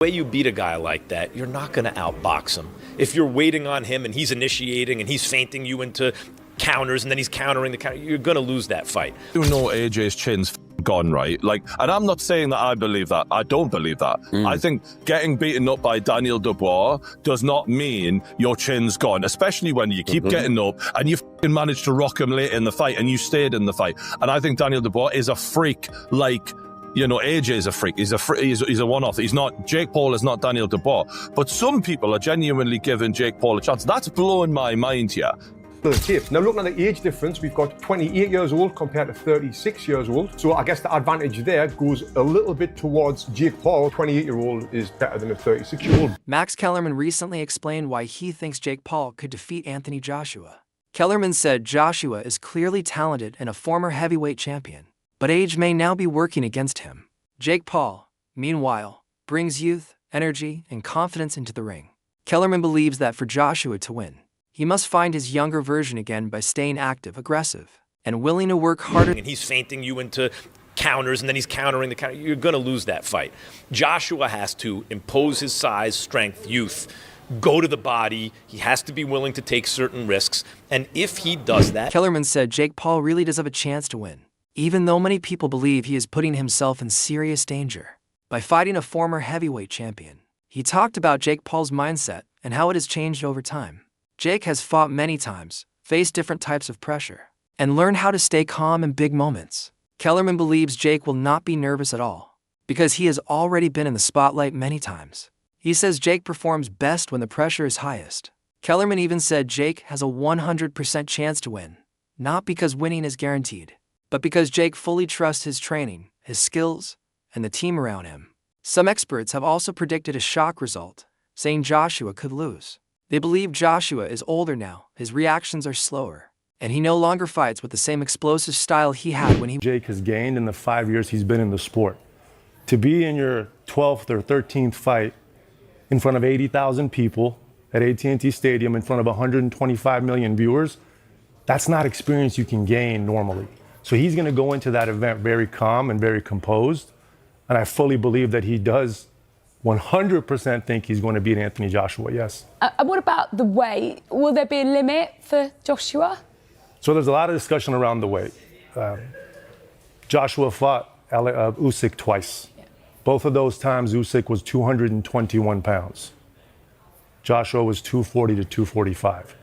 way you beat a guy like that, you're not going to outbox him. If you're waiting on him and he's initiating and he's feinting you into counters and then he's countering the counter, you're going to lose that fight. You know AJ's chin's gone, right? And I'm not saying that I believe that. I don't believe that. I think getting beaten up by Daniel Dubois does not mean your chin's gone, especially when you keep getting up and you managed to rock him late in the fight and you stayed in the fight. And I think Daniel Dubois is a freak like... AJ is a freak. He's a one-off. Jake Paul is not Daniel Dubois. But some people are genuinely giving Jake Paul a chance. That's blowing my mind here. Now, looking at the age difference, we've got 28 years old compared to 36 years old. So I guess the advantage there goes a little bit towards Jake Paul. 28-year-old is better than a 36-year-old. Max Kellerman recently explained why he thinks Jake Paul could defeat Anthony Joshua. Kellerman said Joshua is clearly talented and a former heavyweight champion, but age may now be working against him. Jake Paul, meanwhile, brings youth, energy, and confidence into the ring. Kellerman believes that for Joshua to win, he must find his younger version again by staying active, aggressive, and willing to work harder. And he's feinting you into counters and then he's countering the counter. You're going to lose that fight. Joshua has to impose his size, strength, youth, go to the body. He has to be willing to take certain risks. And if he does that... Kellerman said Jake Paul really does have a chance to win, even though many people believe he is putting himself in serious danger by fighting a former heavyweight champion. He talked about Jake Paul's mindset and how it has changed over time. Jake has fought many times, faced different types of pressure, and learned how to stay calm in big moments. Kellerman believes Jake will not be nervous at all, because he has already been in the spotlight many times. He says Jake performs best when the pressure is highest. Kellerman even said Jake has a 100% chance to win, not because winning is guaranteed, but because Jake fully trusts his training, his skills, and the team around him. Some experts have also predicted a shock result, saying Joshua could lose. They believe Joshua is older now, his reactions are slower, and he no longer fights with the same explosive style he had when he... Jake has gained in the 5 years he's been in the sport. To be in your 12th or 13th fight in front of 80,000 people at AT&T Stadium in front of 125 million viewers, that's not experience you can gain normally. So he's going to go into that event very calm and very composed, and I fully believe that he does 100% think he's going to beat Anthony Joshua, yes. What about the weight? Will there be a limit for Joshua? So there's a lot of discussion around the weight. Joshua fought Usyk twice. Yeah. Both of those times, Usyk was 221 pounds. Joshua was 240 to 245.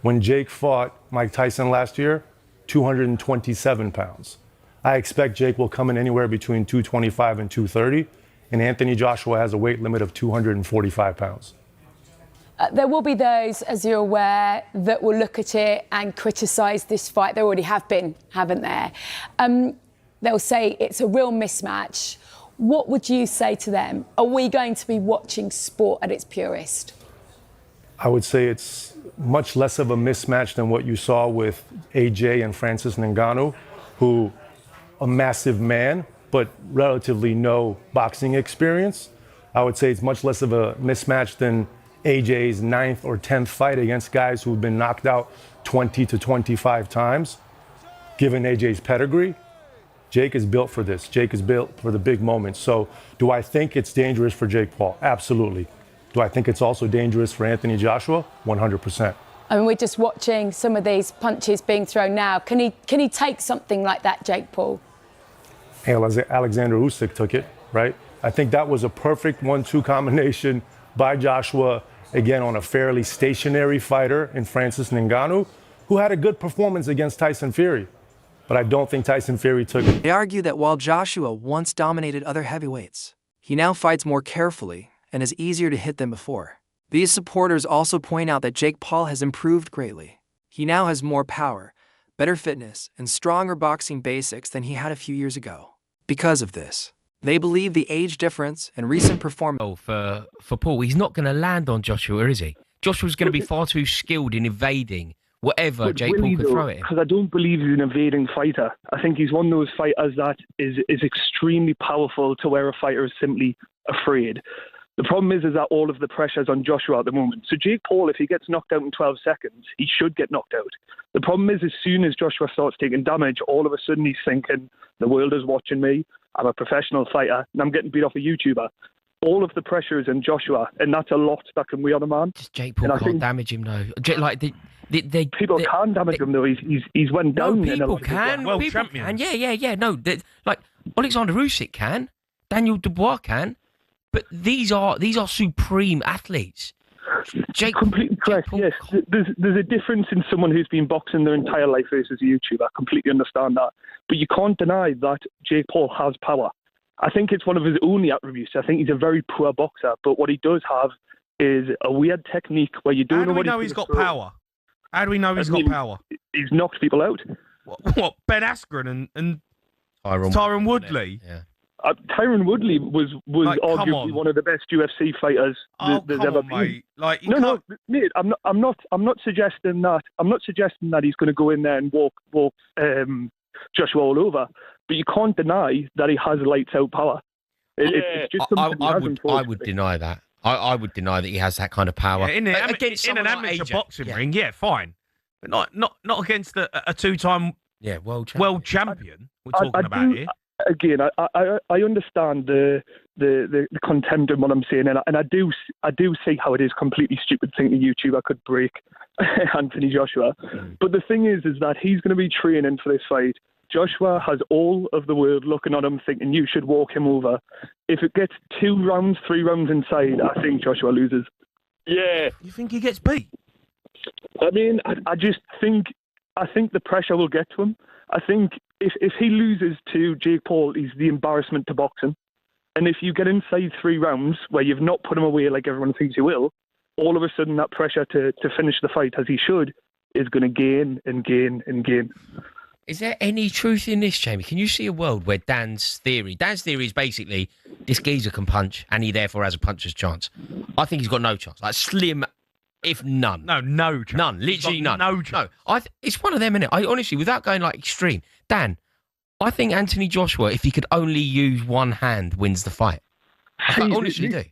When Jake fought Mike Tyson last year, 227 pounds. I expect Jake will come in anywhere between 225 and 230. And Anthony Joshua has a weight limit of 245 pounds. There will be those, as you're aware, that will look at it and criticise this fight. There already have been, haven't there? They'll say it's a real mismatch. What would you say to them? Are we going to be watching sport at its purest? I would say it's much less of a mismatch than what you saw with AJ and Francis Ngannou, who, a massive man, but relatively no boxing experience. I would say it's much less of a mismatch than AJ's 9th or 10th fight against guys who've been knocked out 20 to 25 times. Given AJ's pedigree, Jake is built for this. Jake is built for the big moments. So do I think it's dangerous for Jake Paul? Absolutely. Do I think it's also dangerous for Anthony Joshua? 100%. I mean, we're just watching some of these punches being thrown now. Can he take something like that, Jake Paul? Alexander Usyk took it, right? I think that was a perfect 1-2 combination by Joshua, again, on a fairly stationary fighter in Francis Ngannou, who had a good performance against Tyson Fury. But I don't think Tyson Fury took it. They argue that while Joshua once dominated other heavyweights, he now fights more carefully and is easier to hit than before. These supporters also point out that Jake Paul has improved greatly. He now has more power, better fitness, and stronger boxing basics than he had a few years ago. Because of this, they believe the age difference and recent performance... Oh, for Paul, he's not going to land on Joshua, is he? Joshua's going to be far too skilled in evading whatever Jake Paul could throw at him. Because I don't believe he's an evading fighter. I think he's one of those fighters that is extremely powerful to where a fighter is simply afraid. The problem is that all of the pressure's on Joshua at the moment. So Jake Paul, if he gets knocked out in 12 seconds, he should get knocked out. The problem is as soon as Joshua starts taking damage, all of a sudden he's thinking, the world is watching me, I'm a professional fighter, and I'm getting beat off a YouTuber. all of the pressure is in Joshua, and that's a lot that can weigh on a man. Just Jake Paul can't damage him though. Like people can damage him though. He's went down. No, people in a can. World People champions. can. Yeah. No, like Alexander Usyk can, Daniel Dubois can, but these are supreme athletes. Jake, completely correct. Paul Yes, there's a difference in someone who's been boxing their entire life versus a YouTuber. I completely understand that, but you can't deny that Jake Paul has power. I think it's one of his only attributes. I think he's a very poor boxer, but what he does have is a weird technique where you don't How know do we what know he's got power? How do we know he's got power? He's knocked people out. What Ben Askren and Tyron Woodley? Yeah. Tyron Woodley was Like, come arguably on. one of the best UFC fighters there's come ever on, been. mate. Like, you No, can't... mate. I'm not suggesting that. I'm not suggesting that he's going to go in there and walk Joshua all over. But you can't deny that he has lights out power. It's just something he has, I would deny that. I would deny that he has that kind of power. Yeah, in an someone like amateur AJ. boxing ring, yeah, fine. But not against a two-time world champion we're talking about here. Again, I understand the contempt in what I'm saying, and I do see how it is completely stupid thinking a YouTuber could break Anthony Joshua. But the thing is that he's going to be training for this fight. Joshua has all of the world looking at him thinking you should walk him over. If it gets 2 rounds, 3 rounds inside, I think Joshua loses. Yeah. You think he gets beat? I mean, I think the pressure will get to him. I think if he loses to Jake Paul, he's the embarrassment to boxing. And if you get inside 3 rounds where you've not put him away like everyone thinks you will, all of a sudden that pressure to finish the fight as he should is going to gain and gain and gain. Is there any truth in this, Jamie? Can you see a world where Dan's theory is basically this geezer can punch and he therefore has a puncher's chance? I think he's got no chance. Like slim, if none. No chance. None. Literally none. No chance. No. It's one of them, innit? I honestly, without going like extreme, Dan, I think Anthony Joshua, if he could only use one hand, wins the fight. I honestly do.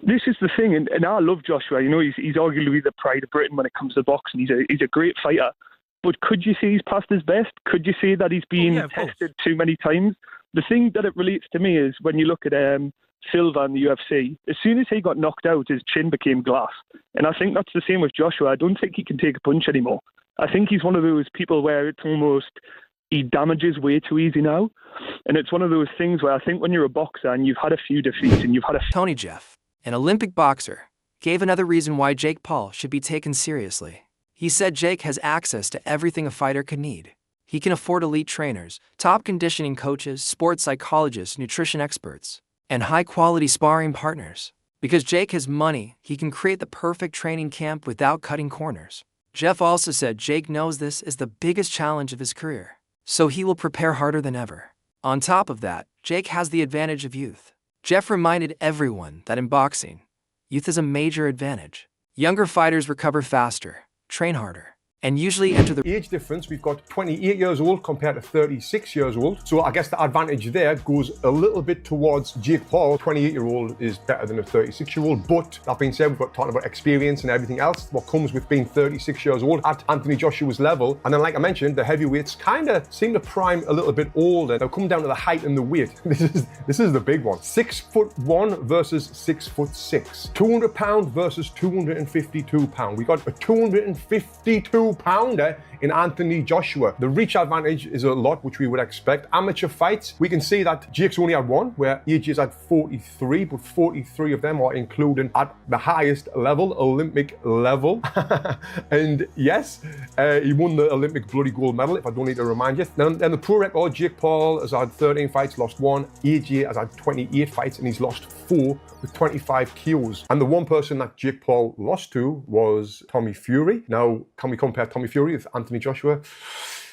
This is the thing, and I love Joshua. You know, he's arguably the pride of Britain when it comes to boxing. He's a great fighter. But could you say he's past his best? Could you say that he's been tested too many times? The thing that it relates to me is when you look at Silva in the UFC, as soon as he got knocked out, his chin became glass. And I think that's the same with Joshua. I don't think he can take a punch anymore. I think he's one of those people where it's almost he damages way too easy now. And it's one of those things where I think when you're a boxer and you've had a few defeats and you've had Tony Jeff, an Olympic boxer, gave another reason why Jake Paul should be taken seriously. He said Jake has access to everything a fighter could need. He can afford elite trainers, top conditioning coaches, sports psychologists, nutrition experts, and high-quality sparring partners. Because Jake has money, he can create the perfect training camp without cutting corners. Jeff also said Jake knows this is the biggest challenge of his career, so he will prepare harder than ever. On top of that, Jake has the advantage of youth. Jeff reminded everyone that in boxing, youth is a major advantage. Younger fighters recover faster, train harder, and usually enter the age difference. We've got 28 years old compared to 36 years old. So I guess the advantage there goes a little bit towards Jake Paul. 28-year-old is better than a 36-year-old. But that being said, we've got talking about experience and everything else, what comes with being 36 years old at Anthony Joshua's level. And then, like I mentioned, the heavyweights kind of seem to prime a little bit older. Now, come down to the height and the weight. This is the big one. 6'1" versus 6'6". 200 pound versus 252 pound. We got a 252 pounder in Anthony Joshua. The reach advantage is a lot, which we would expect. Amateur fights, we can see that Jake's only had 1, where AJ's had 43, but 43 of them are including at the highest level, Olympic level. And yes, he won the Olympic bloody gold medal, if I don't need to remind you. Then the pro record, Jake Paul has had 13 fights, lost 1. AJ has had 28 fights and he's lost 4 with 25 KOs. And the one person that Jake Paul lost to was Tommy Fury. Now, can we compare Tommy Fury with Anthony Joshua?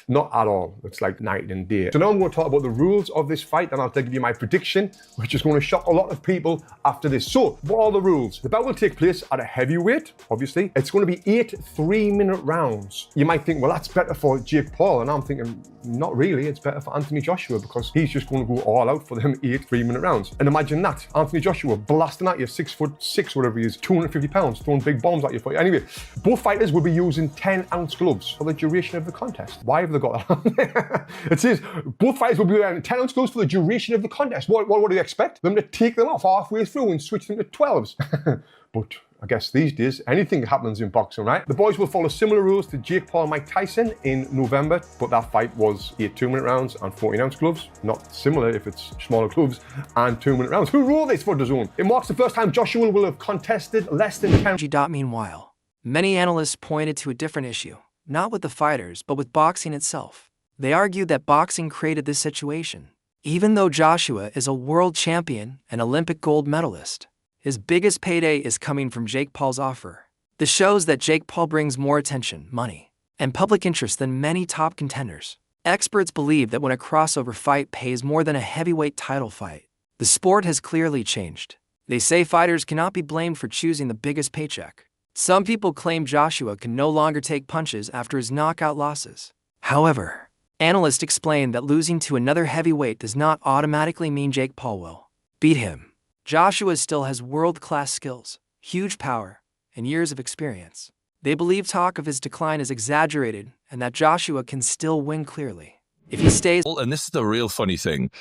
Not at all. It's like night and day. So now I'm going to talk about the rules of this fight, and I'll give you my prediction, which is going to shock a lot of people after this. So, what are the rules? The bout will take place at a heavyweight, obviously. It's going to be 8 3-minute rounds. You might think, well, that's better for Jake Paul, and I'm thinking, not really. It's better for Anthony Joshua because he's just going to go all out for them 8 3-minute rounds. And imagine that, Anthony Joshua blasting at you, 6'6", whatever he is, 250 pounds, throwing big bombs at you. Anyway, both fighters will be using 10-ounce gloves for the duration of the contest. Why have have they got that? It says both fighters will be wearing 10-ounce gloves for the duration of the contest. What do you expect? Them to take them off halfway through and switch them to 12s? But I guess these days, anything happens in boxing, right? The boys will follow similar rules to Jake Paul and Mike Tyson in November, but that fight was 8 2-minute rounds and 14-ounce gloves. Not similar if it's smaller gloves and 2-minute rounds. Who wrote this for DAZN? It marks the first time Joshua will have contested less than 10. Meanwhile, many analysts pointed to a different issue, not with the fighters, but with boxing itself. They argued that boxing created this situation. Even though Joshua is a world champion and Olympic gold medalist, his biggest payday is coming from Jake Paul's offer. This shows that Jake Paul brings more attention, money, and public interest than many top contenders. Experts believe that when a crossover fight pays more than a heavyweight title fight, the sport has clearly changed. They say fighters cannot be blamed for choosing the biggest paycheck. Some people claim Joshua can no longer take punches after his knockout losses. However, analysts explain that losing to another heavyweight does not automatically mean Jake Paul will beat him. Joshua still has world-class skills, huge power, and years of experience. They believe talk of his decline is exaggerated and that Joshua can still win clearly. If he stays... And this is the real funny thing.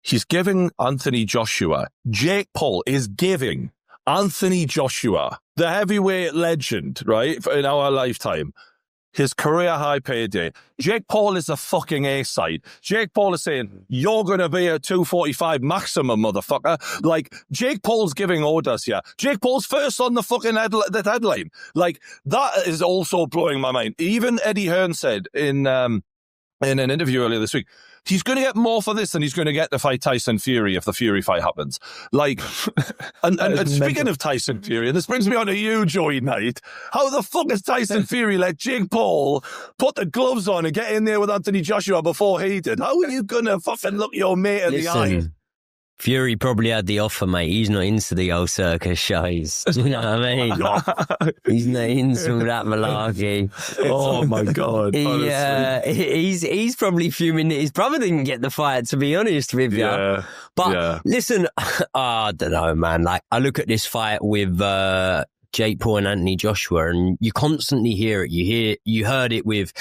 He's giving Anthony Joshua, Jake Paul is giving Anthony Joshua, the heavyweight legend, right, in our lifetime, his career high payday. Jake Paul is a fucking A-side. Jake Paul is saying, you're going to be a 245 maximum, motherfucker. Like, Jake Paul's giving orders here. Jake Paul's first on the fucking headline. Like, that is also blowing my mind. Even Eddie Hearn said in an interview earlier this week, he's going to get more for this than he's going to get to fight Tyson Fury if the Fury fight happens. Like, and speaking of Tyson Fury, and this brings me on to you, Joey Knight. How the fuck has Tyson Fury let Jake Paul put the gloves on and get in there with Anthony Joshua before he did? How are you going to fucking look your mate in the eye? Fury probably had the offer, mate. He's not into the old circus shows. You know what I mean? He's not into that malarkey. Oh my God. He's probably fuming that his brother didn't get the fight, to be honest with you. Yeah. But listen, I don't know, man. Like, I look at this fight with Jake Paul and Anthony Joshua, and you constantly hear it. You heard it with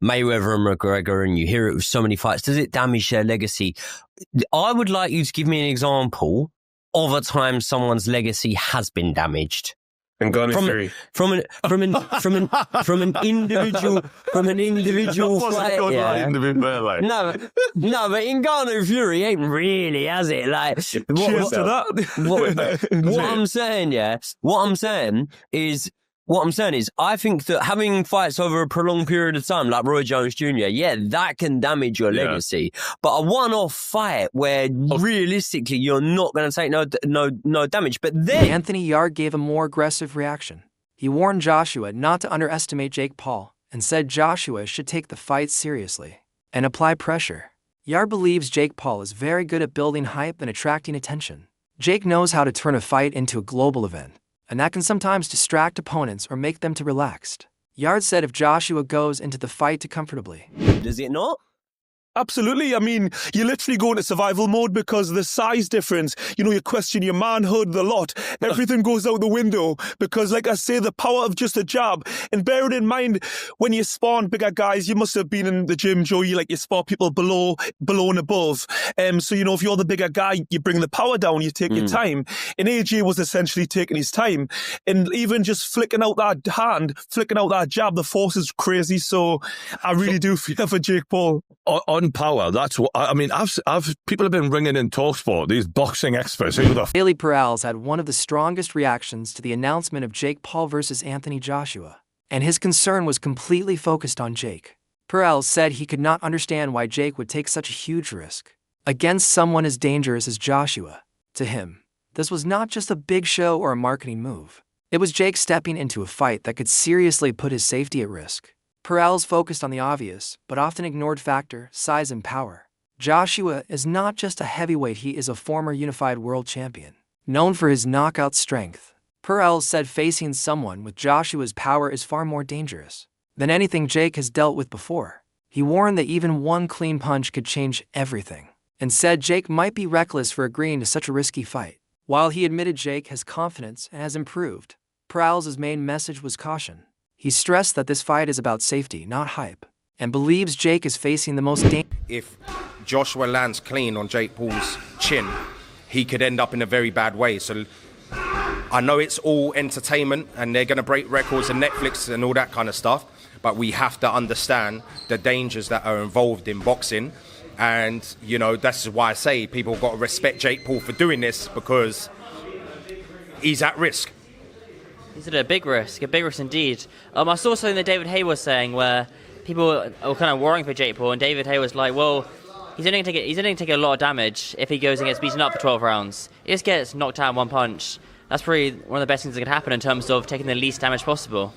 Mayweather and McGregor, and you hear it with so many fights. Does it damage their legacy? I would like you to give me an example of a time someone's legacy has been damaged. And Fury. From an individual fight. Yeah. No, but Ngannou Fury ain't really, has it? Like, what I'm saying is, I think that having fights over a prolonged period of time, like Roy Jones Jr., that can damage your legacy. But a one-off fight where realistically you're not going to take no damage. But then Anthony Yarde gave a more aggressive reaction. He warned Joshua not to underestimate Jake Paul and said Joshua should take the fight seriously and apply pressure. Yarde believes Jake Paul is very good at building hype and attracting attention. Jake knows how to turn a fight into a global event, and that can sometimes distract opponents or make them too relaxed. Yarde said if Joshua goes into the fight too comfortably. Does it not? Absolutely. I mean, you literally go into survival mode because the size difference, you question your manhood a lot. Everything goes out the window because, like I say, the power of just a jab. And bear it in mind, when you spawn bigger guys, you must have been in the gym, Joe, you spar people below and above. So, if you're the bigger guy, you bring the power down, you take your time. And AJ was essentially taking his time. And even just flicking out that hand, flicking out that jab, the force is crazy. So I really do fear for Jake Paul. On power, that's what I mean. People have been ringing in TalkSport, these boxing experts. Bailey Peralez had one of the strongest reactions to the announcement of Jake Paul versus Anthony Joshua, and his concern was completely focused on Jake. Peralez said he could not understand why Jake would take such a huge risk against someone as dangerous as Joshua. To him, this was not just a big show or a marketing move. It was Jake stepping into a fight that could seriously put his safety at risk. Peralez focused on the obvious, but often ignored factor, size and power. Joshua is not just a heavyweight, he is a former unified world champion, known for his knockout strength. Peralez said facing someone with Joshua's power is far more dangerous than anything Jake has dealt with before. He warned that even one clean punch could change everything, and said Jake might be reckless for agreeing to such a risky fight. While he admitted Jake has confidence and has improved, Peralez's main message was caution. He stressed that this fight is about safety, not hype. and believes Jake is facing the most dangerous. If Joshua lands clean on Jake Paul's chin, he could end up in a very bad way. So I know it's all entertainment and they're going to break records and Netflix and all that kind of stuff, but we have to understand the dangers that are involved in boxing. And, you know, that's why I say people got to respect Jake Paul for doing this, because he's at risk. He's at a big risk indeed. I saw something that David Hay was saying where people were kind of worrying for Jake Paul, and David Hay was like, well, he's only going to take a lot of damage if he goes and gets beaten up for 12 rounds. He just gets knocked out in one punch. That's probably one of the best things that could happen in terms of taking the least damage possible.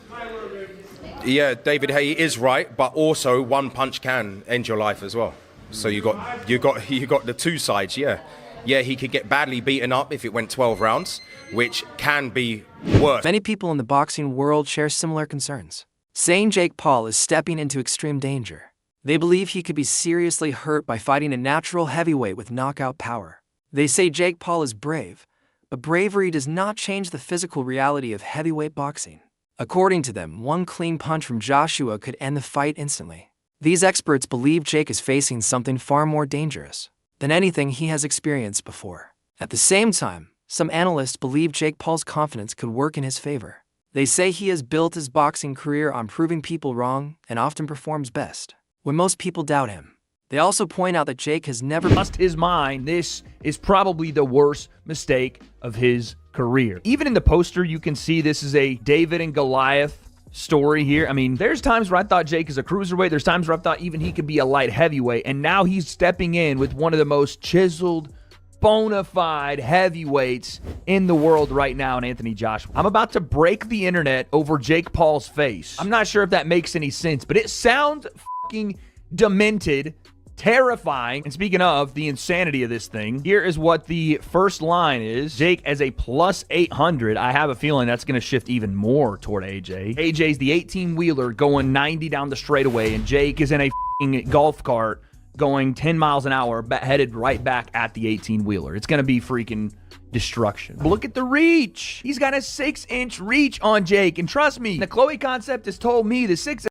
Yeah, David Hay is right, but also one punch can end your life as well. So you got the two sides. Yeah, he could get badly beaten up if it went 12 rounds, which can be worse. Many people in the boxing world share similar concerns, saying Jake Paul is stepping into extreme danger. They believe he could be seriously hurt by fighting a natural heavyweight with knockout power. They say Jake Paul is brave, but bravery does not change the physical reality of heavyweight boxing. According to them, one clean punch from Joshua could end the fight instantly. These experts believe Jake is facing something far more dangerous than anything he has experienced before. At the same time, some analysts believe Jake Paul's confidence could work in his favor. They say he has built his boxing career on proving people wrong and often performs best when most people doubt him. They also point out that Jake has never lost his mind. This is probably the worst mistake of his career. Even in the poster, you can see this is a David and Goliath story here. I mean, there's times where I thought Jake is a cruiserweight. There's times where I thought even he could be a light heavyweight. And now he's stepping in with one of the most chiseled, bona fide heavyweights in the world right now in Anthony Joshua. I'm about to break the internet over Jake Paul's face. I'm not sure if that makes any sense, but it sounds fucking demented, terrifying. And speaking of the insanity of this thing, here is what the first line is. Jake as a plus 800. I have a feeling that's going to shift even more toward AJ. AJ's the 18-wheeler going 90 down the straightaway, and Jake is in a golf cart going 10 miles an hour, headed right back at the 18-wheeler. It's going to be freaking destruction. But look at the reach. He's got a 6-inch reach on Jake, and trust me, the Chloe concept has told me the 6